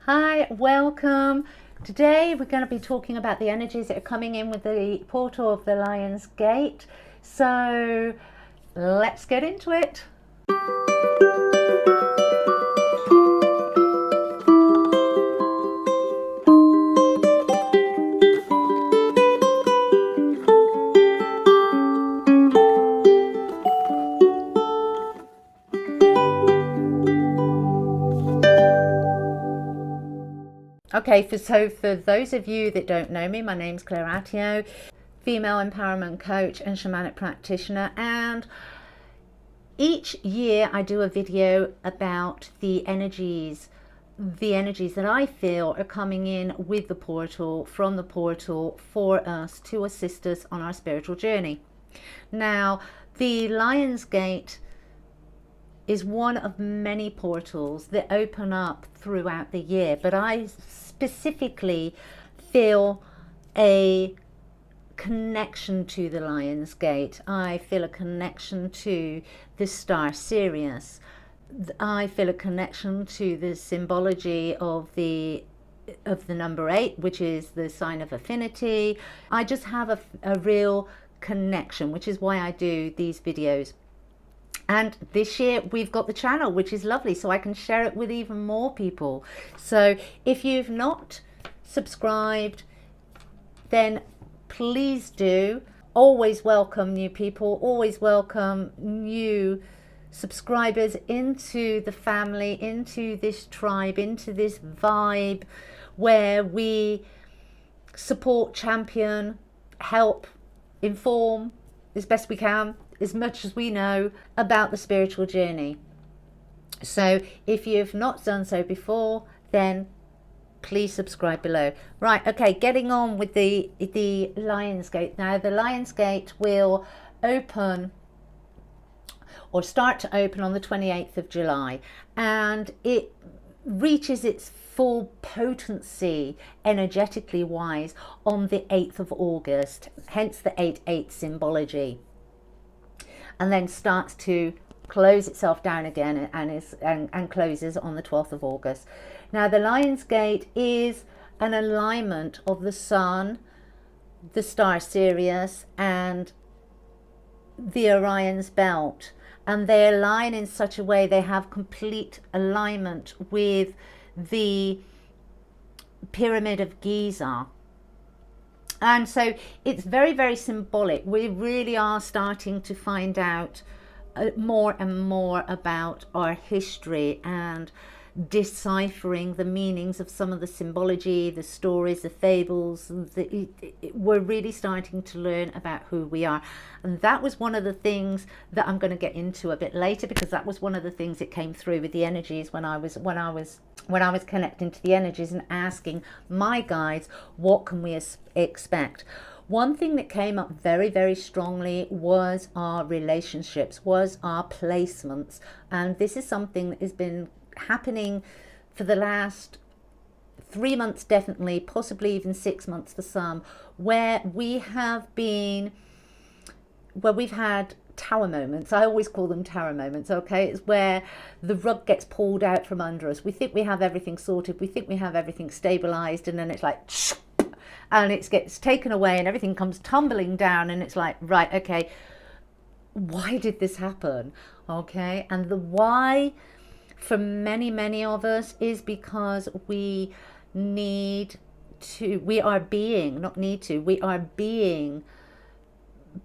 Hi, welcome. Today we're going to be talking about the energies that are coming in with the portal of the Lion's Gate. So let's get into it. Okay, for those of you that don't know me, my name's Claire Attio, female empowerment coach and shamanic practitioner, and each year I do a video about the energies that I feel are coming in with the portal, from the portal, for us to assist us on our spiritual journey. Now, the Lion's Gate is one of many portals that open up throughout the year, but I specifically feel a connection to the Lion's Gate. I feel a connection to the star Sirius. I feel a connection to the symbology of the number 8, which is the sign of affinity. I just have a real connection, which is why I do these videos. And this year we've got the channel, which is lovely, so I can share it with even more people. So if you've not subscribed, then please do. Always welcome new people, always welcome new subscribers into the family, into this tribe, into this vibe where we support, champion, help, inform as best we can, as much as we know about the spiritual journey. So if you've not done so before, then please subscribe below. Right, okay, getting on with the Lion's Gate. Now the Lion's Gate will open or start to open on the 28th of July, and it reaches its full potency energetically wise on the 8th of August, hence the 8/8 symbology, and then starts to close itself down again and closes on the 12th of August. Now the Lion's Gate is an alignment of the Sun, the star Sirius, and the Orion's belt, and they align in such a way they have complete alignment with the Pyramid of Giza. And so it's very, very symbolic. We really are starting to find out more and more about our history and deciphering the meanings of some of the symbology, the stories, the fables. We're really starting to learn about who we are, and that was one of the things that I'm going to get into a bit later, because that was one of the things that came through with the energies when I was connecting to the energies and asking my guides, what can we expect? One thing that came up very, very strongly was our relationships, was our placements, and this is something that has been happening for the last 3 months, definitely, possibly even 6 months for some, where we've had tower moments. I always call them tower moments, okay? It's where the rug gets pulled out from under us. We think we have everything sorted, we think we have everything stabilized, and then it's like, and it gets taken away and everything comes tumbling down, and it's like, right, okay, why did this happen? Okay, and the why for many of us is because we are being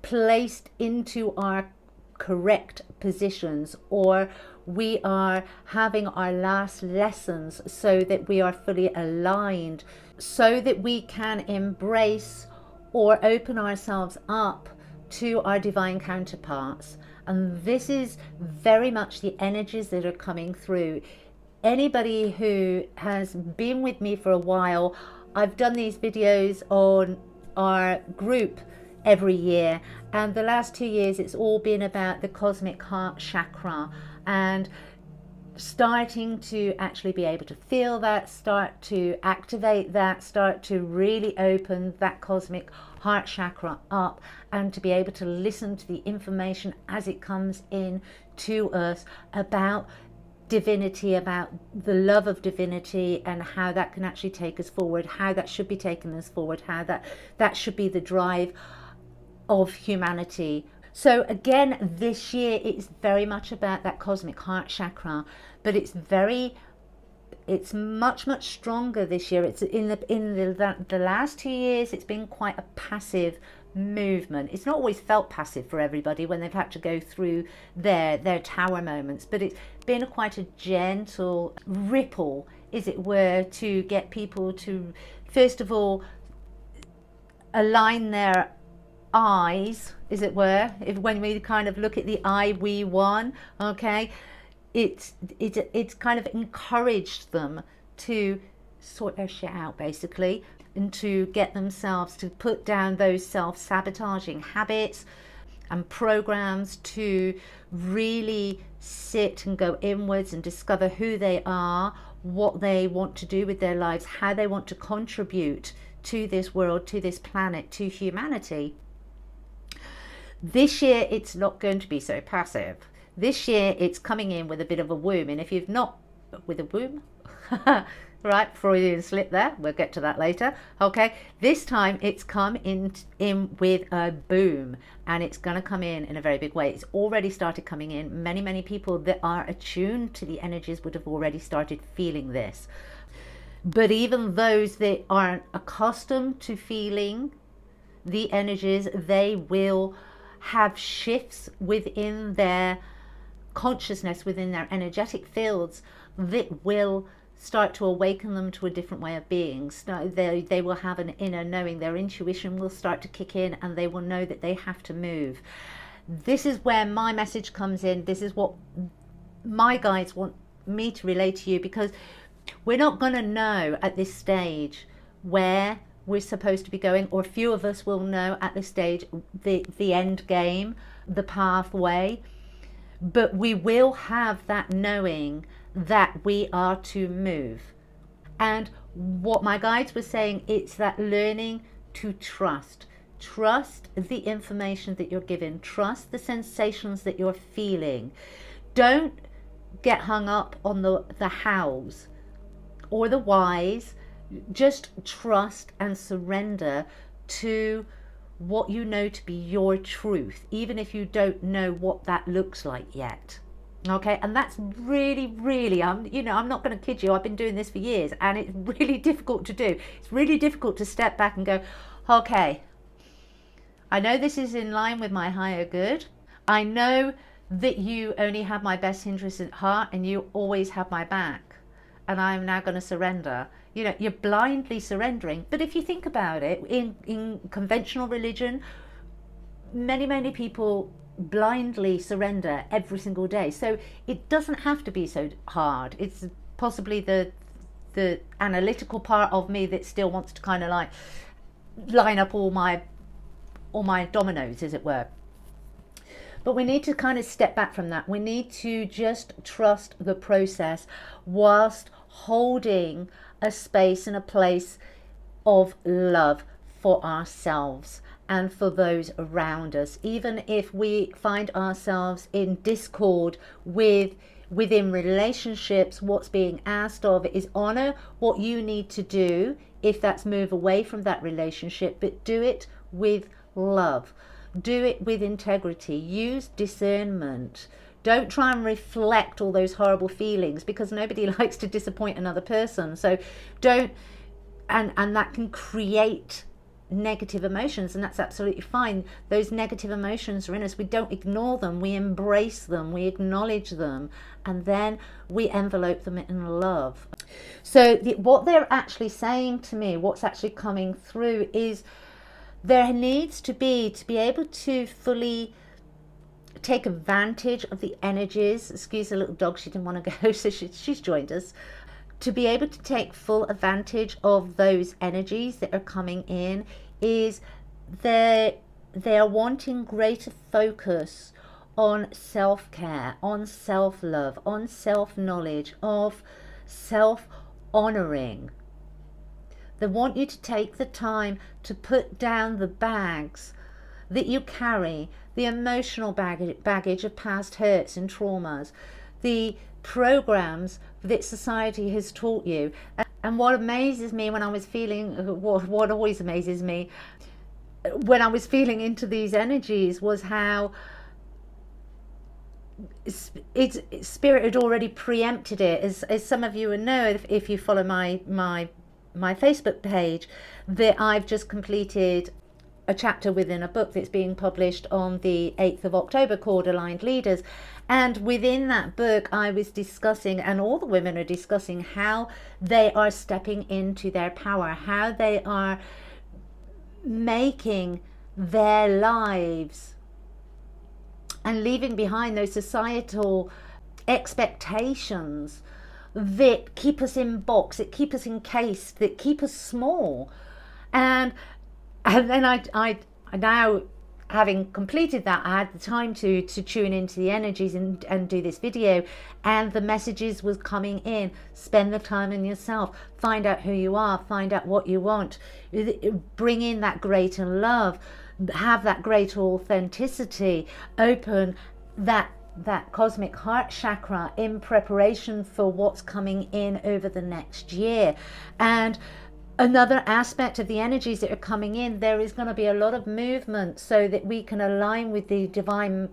placed into our correct positions, or we are having our last lessons so that we are fully aligned, so that we can embrace or open ourselves up to our divine counterparts. And this is very much the energies that are coming through. Anybody who has been with me for a while, I've done these videos on our group every year, and the last 2 years it's all been about the cosmic heart chakra, and starting to actually be able to feel that, start to activate that, start to really open that cosmic heart chakra up, and to be able to listen to the information as it comes in to us about divinity, about the love of divinity, and how that can actually take us forward, how that should be taking us forward, how that should be the drive of humanity. So again, this year it's very much about that cosmic heart chakra, but it's much stronger this year. It's in the last 2 years, it's been quite a passive movement. It's not always felt passive for everybody when they've had to go through their tower moments, but it's been quite a gentle ripple, as it were, to get people to, first of all, align their eyes, as it were. When we kind of look at the I, we, one, okay, it's kind of encouraged them to sort their shit out, basically, and to get themselves to put down those self-sabotaging habits and programs, to really sit and go inwards and discover who they are, what they want to do with their lives, how they want to contribute to this world, to this planet, to humanity. This year it's not going to be so passive. This year it's coming in with a bit of a womb, and if you've not, with a womb, right, Freudian slip there, we'll get to that later, okay, this time it's come in with a boom, and it's going to come in a very big way. It's already started coming in. Many people that are attuned to the energies would have already started feeling this, but even those that aren't accustomed to feeling the energies, they will have shifts within their consciousness, within their energetic fields, that will start to awaken them to a different way of being. They will have an inner knowing. Their intuition will start to kick in, and they will know that they have to move. This is where my message comes in. This is what my guides want me to relay to you, because we're not going to know at this stage where we're supposed to be going, or few of us will know at this stage the end game, the pathway, but we will have that knowing that we are to move. And what my guides were saying, it's that learning to trust the information that you're given, trust the sensations that you're feeling. Don't get hung up on the hows or the whys. Just trust and surrender to what you know to be your truth, even if you don't know what that looks like yet. Okay, and that's really, I'm not going to kid you, I've been doing this for years, and it's really difficult to do. It's really difficult to step back and go, okay, I know this is in line with my higher good. I know that you only have my best interest at heart, and you always have my back, and I'm now going to surrender. You're blindly surrendering. But if you think about it, in conventional religion, many people blindly surrender every single day. So it doesn't have to be so hard. It's possibly the analytical part of me that still wants to kind of like line up all my dominoes, as it were. But we need to kind of step back from that. We need to just trust the process, whilst holding a space and a place of love for ourselves and for those around us. Even if we find ourselves in discord within relationships, what's being asked of is honor what you need to do, if that's move away from that relationship, but do it with love. Do it with integrity. Use discernment. Don't try and reflect all those horrible feelings, because nobody likes to disappoint another person. So don't, and that can create negative emotions, and that's absolutely fine. Those negative emotions are in us. We don't ignore them. We embrace them. We acknowledge them, and then we envelope them in love. So what they're actually saying to me, what's actually coming through, is there needs to be able to fully take advantage of the energies. Excuse the little dog, she didn't want to go, so she's joined us. To be able to take full advantage of those energies that are coming in, is they are wanting greater focus on self-care, on self-love, on self-knowledge, of self-honoring. They want you to take the time to put down the bags that you carry, the emotional baggage of past hurts and traumas, the programs that society has taught you. And what amazes me when I was feeling, what always amazes me when I was feeling into these energies, was how spirit had already preempted it. As some of you will know, if you follow my Facebook page, that I've just completed a chapter within a book that's being published on the 8th of October called Aligned Leaders. And within that book, I was discussing, and all the women are discussing, how they are stepping into their power, how they are making their lives and leaving behind those societal expectations that keep us in box, that keep us encased, that keep us small. And then I now, having completed that, I had the time to tune into the energies and do this video, and the messages was coming in. Spend the time in yourself, find out who you are, find out what you want, bring in that greater love, have that greater authenticity, open that cosmic heart chakra in preparation for what's coming in over the next year. And another aspect of the energies that are coming in, there is going to be a lot of movement so that we can align with the divine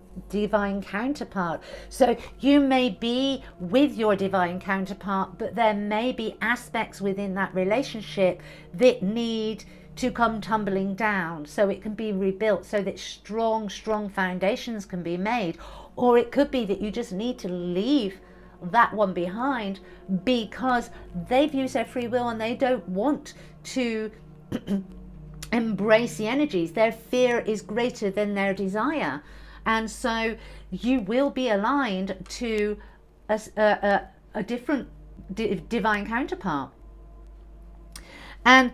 counterpart. So you may be with your divine counterpart, but there may be aspects within that relationship that need to come tumbling down so it can be rebuilt, so that strong foundations can be made. Or it could be that you just need to leave that one behind because they've used their free will and they don't want to embrace the energies. Their fear is greater than their desire, and so you will be aligned to a different divine counterpart. And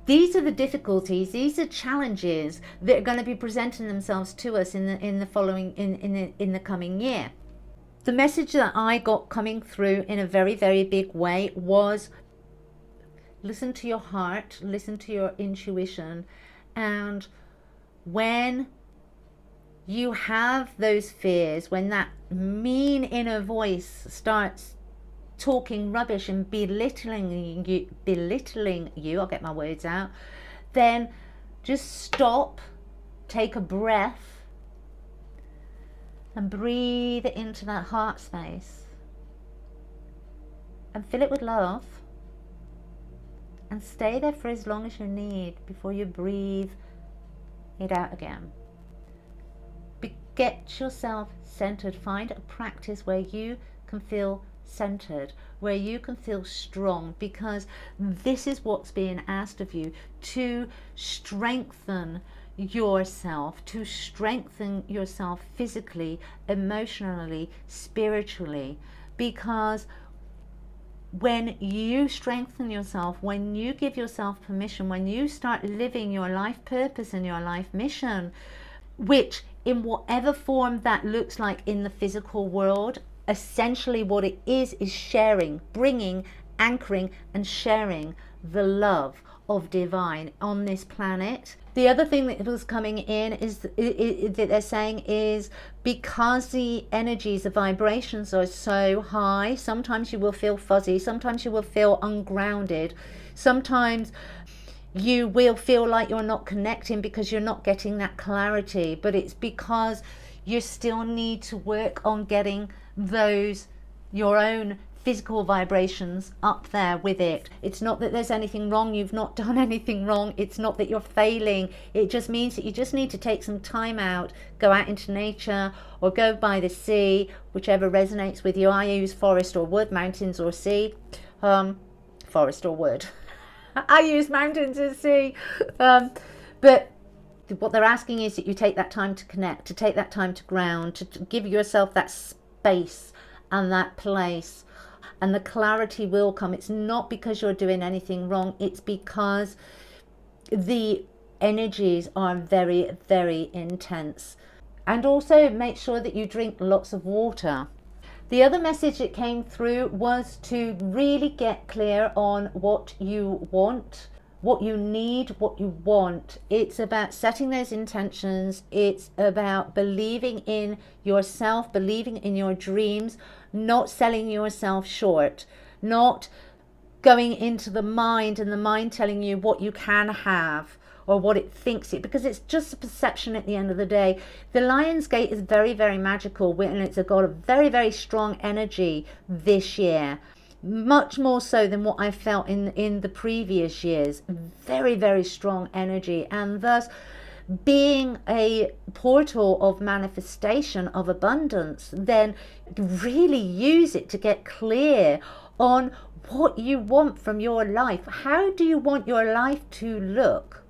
these are the difficulties, these are challenges that are going to be presenting themselves to us in the coming year. The message that I got coming through in a very, very big way was listen to your heart, listen to your intuition, and when you have those fears, when that mean inner voice starts talking rubbish and belittling you, I'll get my words out, then just stop, take a breath, and breathe it into that heart space and fill it with love, and stay there for as long as you need before you breathe it out again. Get yourself centered. Find a practice where you can feel centered, where you can feel strong, because this is what's being asked of you, to strengthen yourself, to strengthen yourself physically, emotionally, spiritually. Because when you strengthen yourself, when you give yourself permission, when you start living your life purpose and your life mission, which in whatever form that looks like in the physical world, essentially what it is sharing, bringing, anchoring and sharing the love of divine on this planet. The other thing that was coming in is that they're saying is, because the energies, the vibrations are so high, sometimes you will feel fuzzy, sometimes you will feel ungrounded, sometimes you will feel like you're not connecting because you're not getting that clarity, but it's because you still need to work on getting those, your own physical vibrations up there with it. It's not that there's anything wrong, you've not done anything wrong, it's not that you're failing, it just means that you just need to take some time out, go out into nature or go by the sea, whichever resonates with you. I use forest or wood, mountains or sea. Forest or wood. I use mountains and sea. But what they're asking is that you take that time to connect, to take that time to ground, to give yourself that space and that place, and the clarity will come. It's not because you're doing anything wrong, it's because the energies are very, very intense. And also make sure that you drink lots of water. The other message that came through was to really get clear on what you want, what you need, what you want. It's about setting those intentions. It's about believing in yourself, believing in your dreams, not selling yourself short, not going into the mind and the mind telling you what you can have or what it thinks it, because it's just a perception at the end of the day. The Lion's Gate is very, very magical, and it's got a very, very strong energy this year, much more so than what I felt in the previous years. Very, very strong energy, and thus being a portal of manifestation, of abundance, then really use it to get clear on what you want from your life. How do you want your life to look?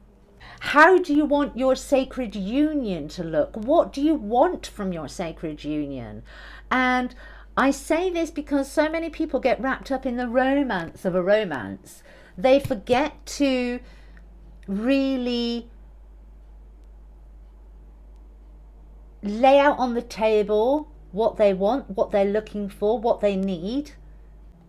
How do you want your sacred union to look? What do you want from your sacred union? And I say this because so many people get wrapped up in the romance of a romance. They forget to really lay out on the table what they want, what they're looking for, what they need,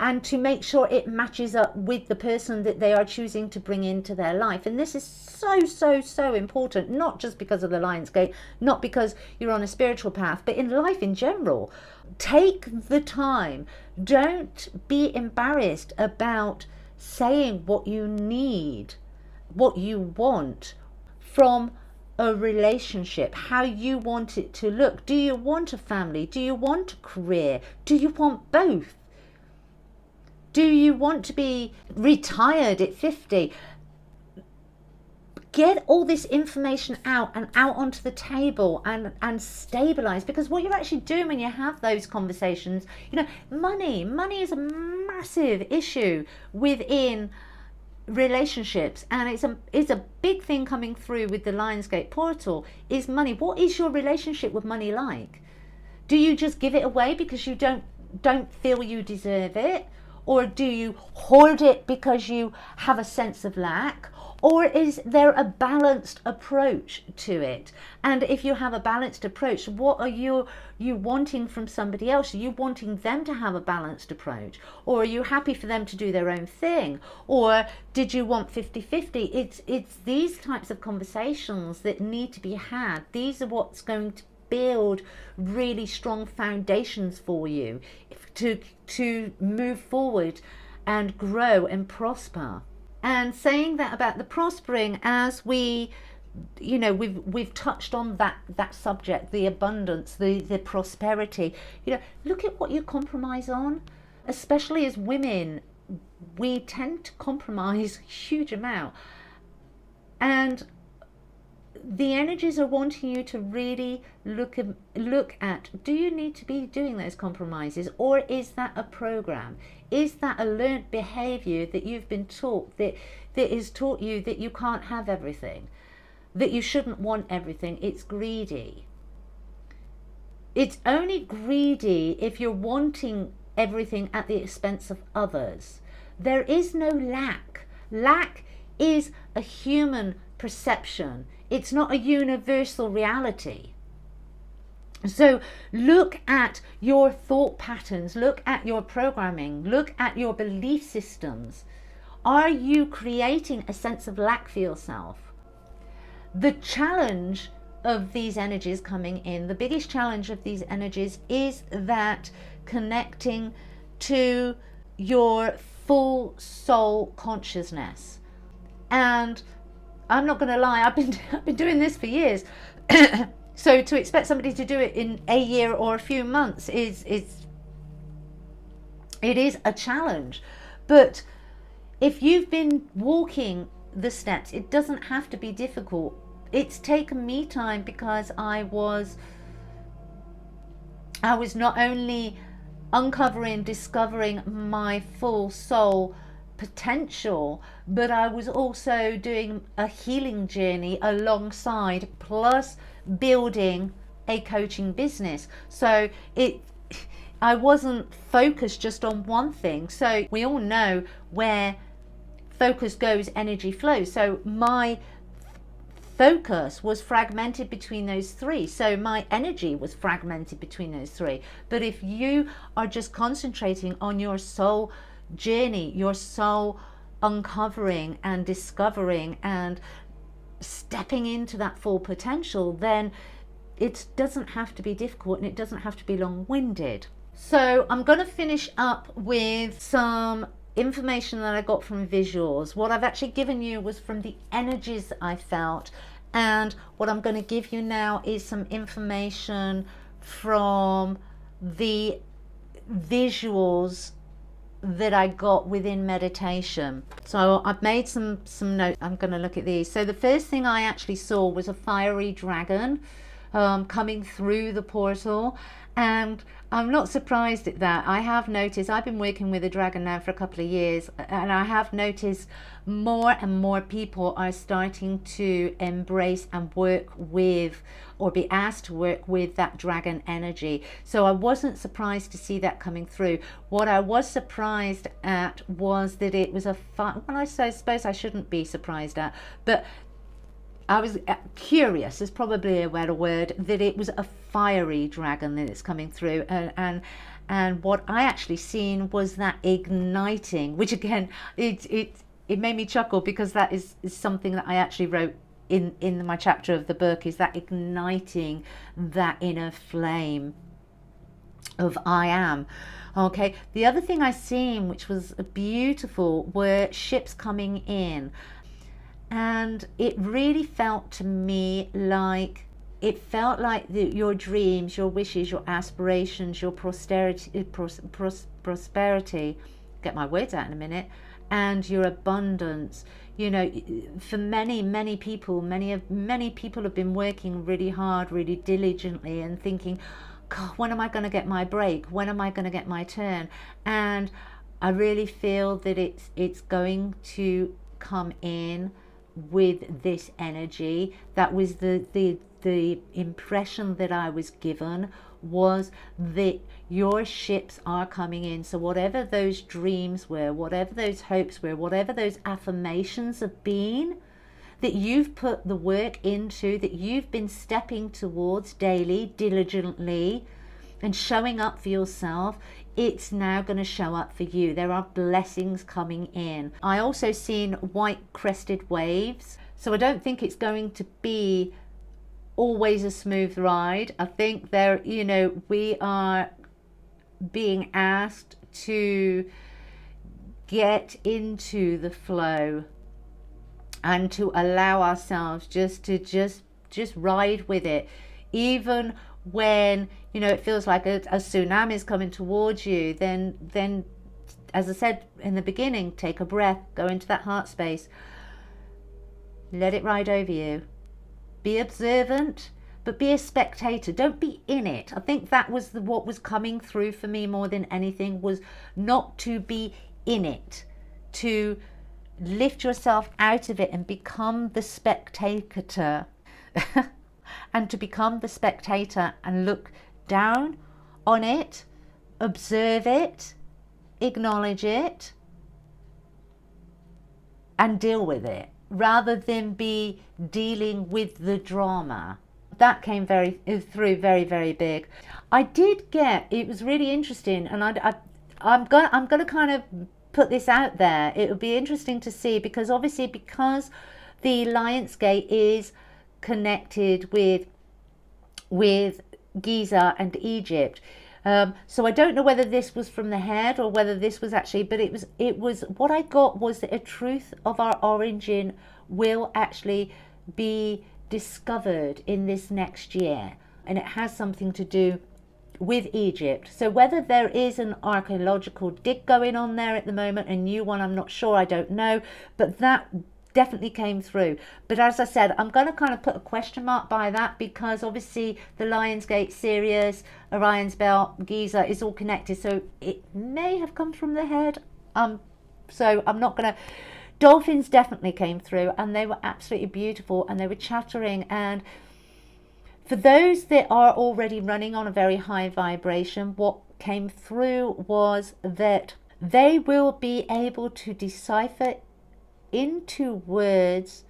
and to make sure it matches up with the person that they are choosing to bring into their life. And this is so, so, so important, not just because of the Lion's Gate, not because you're on a spiritual path, but in life in general. Take the time. Don't be embarrassed about saying what you need, what you want from a relationship, how you want it to look. Do you want a family? Do you want a career? Do you want both? Do you want to be retired at 50? Get all this information out and out onto the table and stabilize, because what you're actually doing when you have those conversations, money is a massive issue within relationships, and it's a big thing coming through with the Lionsgate portal is money. What is your relationship with money like? Do you just give it away because you don't feel you deserve it? Or do you hoard it because you have a sense of lack? Or is there a balanced approach to it? And if you have a balanced approach, what are you wanting from somebody else? Are you wanting them to have a balanced approach? Or are you happy for them to do their own thing? Or did you want 50-50? It's these types of conversations that need to be had. These are what's going to build really strong foundations for you to move forward and grow and prosper. And saying that about the prospering, as we've touched on that subject, the abundance, the prosperity, look at what you compromise on. Especially as women, we tend to compromise a huge amount, and the energies are wanting you to really look at, do you need to be doing those compromises, or is that a program? Is that a learned behavior that you've been taught, that has taught you that you can't have everything, that you shouldn't want everything? It's greedy. It's only greedy if you're wanting everything at the expense of others. There is no lack. Lack is a human perception. It's not a universal reality. So look at your thought patterns, look at your programming, look at your belief systems. Are you creating a sense of lack for yourself? The challenge of these energies coming in, the biggest challenge of these energies is that connecting to your full soul consciousness. And I'm not going to lie, I've been doing this for years. So to expect somebody to do it in a year or a few months is a challenge. But if you've been walking the steps, it doesn't have to be difficult. It's taken me time, because I was not only uncovering, discovering my full soul potential, but I was also doing a healing journey alongside, plus building a coaching business. So I wasn't focused just on one thing. So we all know where focus goes, energy flows. So my focus was fragmented between those three. So my energy was fragmented between those three. But if you are just concentrating on your soul journey, your soul uncovering and discovering and stepping into that full potential, then it doesn't have to be difficult and it doesn't have to be long-winded. So I'm going to finish up with some information that I got from visuals. What I've actually given you was from the energies that I felt, and what I'm going to give you now is some information from the visuals that I got within meditation. So I've made some notes. I'm going to look at these. So the first thing I actually saw was a fiery dragon coming through the portal, and I'm not surprised at that. I have noticed, I've been working with a dragon now for a couple of years, and I have noticed more and more people are starting to embrace and work with, or be asked to work with, that dragon energy. So I wasn't surprised to see that coming through. What I was surprised at was that it was well, I suppose I shouldn't be surprised at, but I was curious, is probably a better word, that it was a fiery dragon that is coming through, and what I actually seen was that igniting, which again, it made me chuckle, because that is something that I actually wrote in my chapter of the book, is that igniting that inner flame of I am. Okay, the other thing I seen, which was beautiful, were ships coming in. And it really felt to me like, your dreams, your wishes, your aspirations, your prosperity, get my words out in a minute, and your abundance. You know, for many people, many people have been working really hard, really diligently, and thinking, God, when am I going to get my break? When am I going to get my turn? And I really feel that it's going to come in with this energy. That was the impression that I was given, was that your ships are coming in. So whatever those dreams were, whatever those hopes were, whatever those affirmations have been, that you've put the work into, that you've been stepping towards daily, diligently, and showing up for yourself, it's now going to show up for you. There are blessings coming in. I also seen white crested waves. So I don't think it's going to be always a smooth ride. I think there, you know, we are being asked to get into the flow and to allow ourselves just ride with it, even when, you know, it feels like a tsunami is coming towards you. Then as I said in the beginning, take a breath, go into that heart space, let it ride over you. Be observant, but be a spectator. Don't be in it. I think that was what was coming through for me more than anything, was not to be in it, to lift yourself out of it and become the spectator. And to become the spectator and look down on it, observe it, acknowledge it, and deal with it, rather than be dealing with the drama. That came very big. I did get, it was really interesting, and I'm gonna kind of put this out there. It would be interesting to see, because obviously, because the Lionsgate is connected with Giza and Egypt, so I don't know whether this was from the head or whether this was actually, but it was what I got was that a truth of our origin will actually be discovered in this next year, and it has something to do with Egypt. So whether there is an archaeological dig going on there at the moment, a new one, I'm not sure, I don't know, but that definitely came through. But as I said, I'm going to kind of put a question mark by that, because obviously the Lionsgate, Sirius, Orion's Belt, Giza is all connected, so it may have come from the head. So I'm not going to. Dolphins definitely came through, and they were absolutely beautiful, and they were chattering. And for those that are already running on a very high vibration, what came through was that they will be able to decipher into words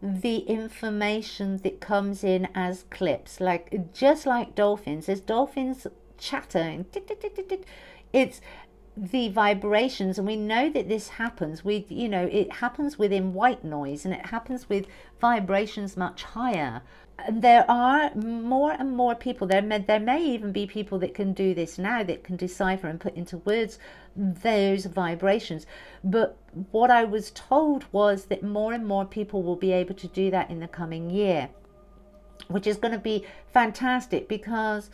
the information that comes in as clips, like just like dolphins. There's dolphins chattering. It's the vibrations, and we know that this happens with, it happens within white noise, and it happens with vibrations much higher. And there are more and more people, there may even be people that can do this now, that can decipher and put into words those vibrations. But what I was told was that more and more people will be able to do that in the coming year, which is going to be fantastic, because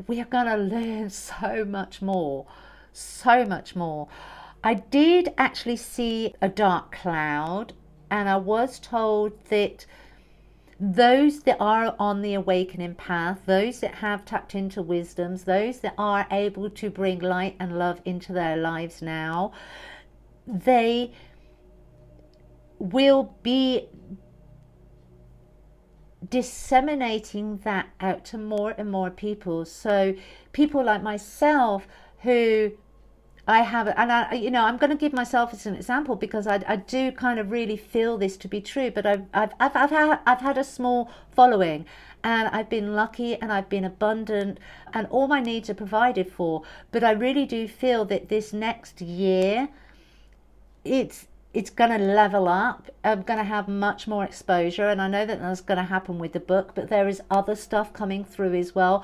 we are going to learn so much more. I did actually see a dark cloud, and I was told that those that are on the awakening path, those that have tapped into wisdoms, those that are able to bring light and love into their lives now, they will be disseminating that out to more and more people. So people like myself who I have, and I'm going to give myself as an example, because I do kind of really feel this to be true. But I've had a small following, and I've been lucky, and I've been abundant, and all my needs are provided for. But I really do feel that this next year, it's going to level up. I'm going to have much more exposure, and I know that that's going to happen with the book. But there is other stuff coming through as well.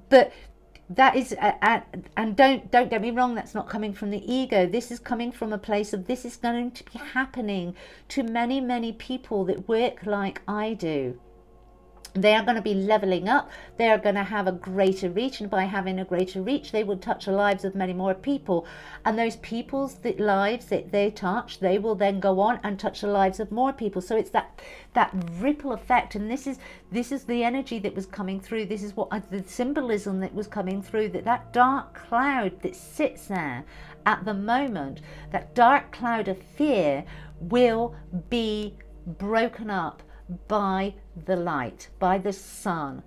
But that is, and don't get me wrong, that's not coming from the ego. This is coming from a place of, this is going to be happening to many people that work like I do. They are going to be leveling up. They are going to have a greater reach, and by having a greater reach, they will touch the lives of many more people. And those people's lives that they touch, they will then go on and touch the lives of more people. So it's that ripple effect, and this is the energy that was coming through. This is what the symbolism that was coming through. That dark cloud that sits there at the moment, that dark cloud of fear, will be broken up by the light, by the sun.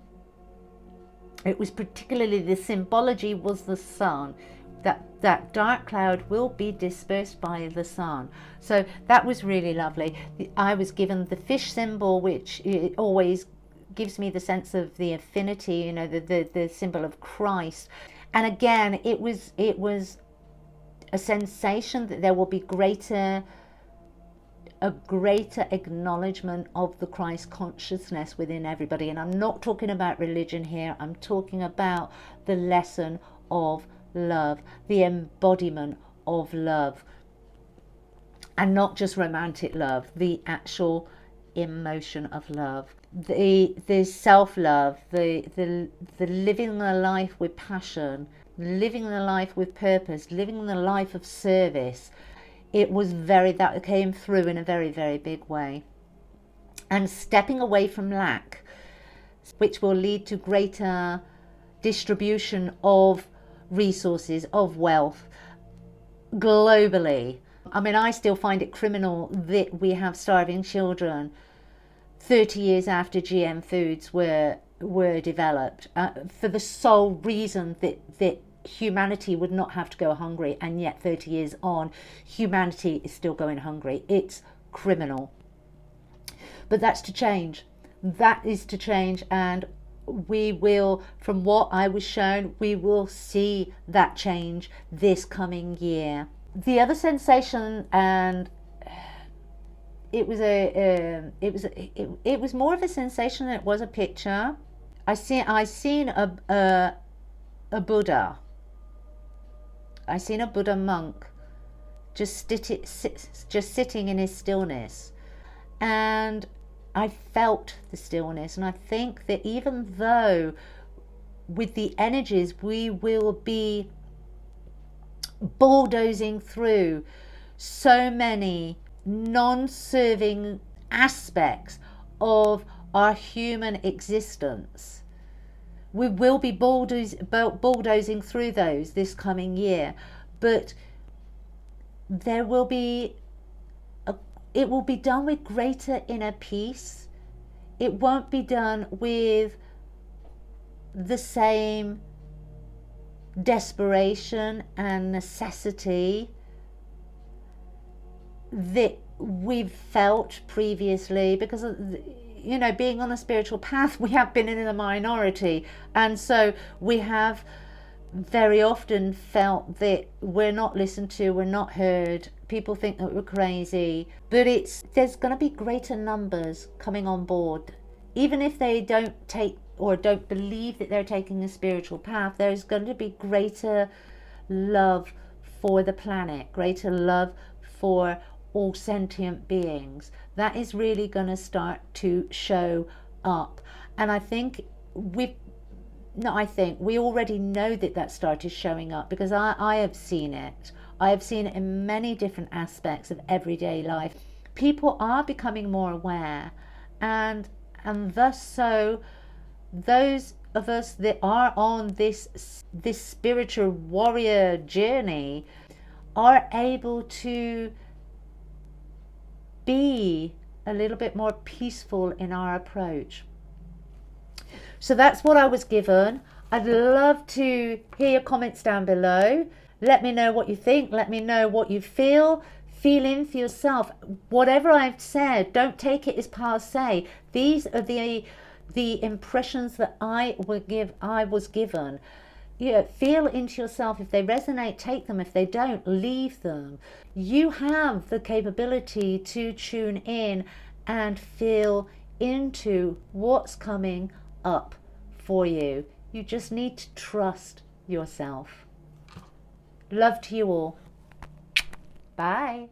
It was particularly, the symbology was the sun. That dark cloud will be dispersed by the sun. So that was really lovely. I was given the fish symbol, which it always gives me the sense of the affinity, the symbol of Christ. And again, it was a sensation that there will be a greater acknowledgement of the Christ consciousness within everybody. And I'm not talking about religion here. I'm talking about the lesson of love, the embodiment of love, and not just romantic love, the actual emotion of love, the self-love, the living the life with passion, living the life with purpose, living the life of service. That came through in a very, very big way. And stepping away from lack, which will lead to greater distribution of resources, of wealth globally. I mean, I still find it criminal that we have starving children 30 years after GM foods were developed, for the sole reason that humanity would not have to go hungry, and yet 30 years on, humanity is still going hungry. It's criminal. But that's to change. That is to change, and we will, from what I was shown, we will see that change this coming year. The other sensation, and it was more of a sensation than it was a picture. I seen a Buddha. I seen a Buddha monk just sitting in his stillness, and I felt the stillness. And I think that even though with the energies we will be bulldozing through so many non-serving aspects of our human existence, we will be bulldozing through those this coming year, but there will be it will be done with greater inner peace. It won't be done with the same desperation and necessity that we've felt previously, because being on a spiritual path, we have been in a minority, and so we have very often felt that we're not listened to, we're not heard, people think that we're crazy, but there's going to be greater numbers coming on board. Even if they don't take or don't believe that they're taking a spiritual path, there's going to be greater love for the planet, greater love for all sentient beings. That is really going to start to show up. And I think we already know that that started showing up, because I have seen it. I have seen it in many different aspects of everyday life. People are becoming more aware, and thus so those of us that are on this spiritual warrior journey are able to be a little bit more peaceful in our approach. So that's what I was given. I'd love to hear your comments down below. Let me know what you think. Let me know what you feel. Feel in for yourself. Whatever I've said, don't take it as passe. These are the impressions that I was given. Feel into yourself. If they resonate, take them. If they don't, leave them. You have the capability to tune in and feel into what's coming up for you. You just need to trust yourself. Love to you all. Bye.